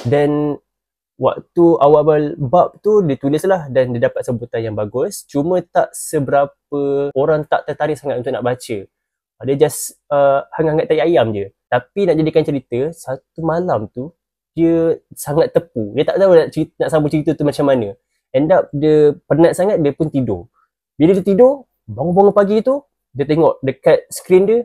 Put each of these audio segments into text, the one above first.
Dan waktu awal-awal bab tu dia tulis lah dan dia dapat sambutan yang bagus. Cuma tak seberapa orang tak tertarik sangat untuk nak baca. Dia just hangat-hangat tai ayam je. Tapi nak jadikan cerita, satu malam tu dia sangat tepu. Dia tak tahu nak sambung cerita tu macam mana. End up dia penat sangat, dia pun tidur. Bila dia tidur, bangun-bangun pagi tu, dia tengok dekat skrin dia,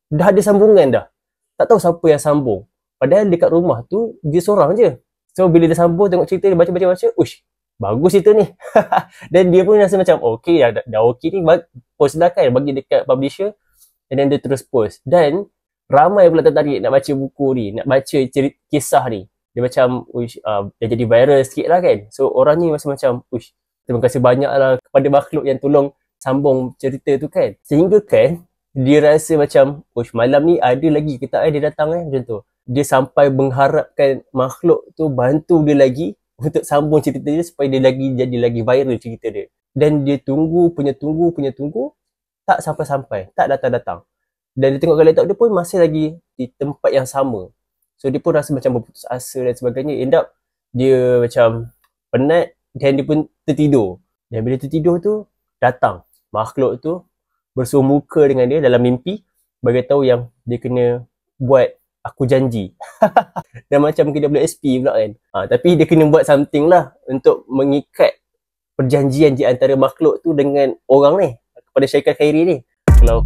dah ada sambungan dah. Tak tahu siapa yang sambung. Padahal dekat rumah tu, dia seorang je. So bila dia sambung, tengok cerita, dia baca-baca, uish, bagus cerita ni. Dan dia pun rasa macam, okay dah okay ni, post lah kan, bagi dekat publisher. And then dia terus post. Dan ramai pula tertarik nak baca buku ni, nak baca kisah ni. Dia macam, dah jadi viral sikit lah kan. So orang ni rasa macam, terima kasih banyak lah kepada makhluk yang tolong sambung cerita tu kan. Sehingga kan, dia rasa macam, malam ni ada lagi ke tak dia datang macam tu. Dia sampai mengharapkan makhluk tu bantu dia lagi untuk sambung cerita dia supaya dia jadi lagi viral cerita dia. Dan dia tunggu, tak sampai-sampai, tak datang-datang. Dan dia tengok kat laptop dia pun masih lagi di tempat yang sama. So dia pun rasa macam berputus asa dan sebagainya. End up dia macam penat dan dia pun tertidur. Dan bila tertidur tu, datang makhluk tu bersuah muka dengan dia dalam mimpi, bagi tahu yang dia kena buat aku janji. Dan macam mungkin dia WSP pula kan. Tapi dia kena buat something lah untuk mengikat perjanjian di antara makhluk tu dengan orang ni, kepada Syaikal Khairi ni. Kalau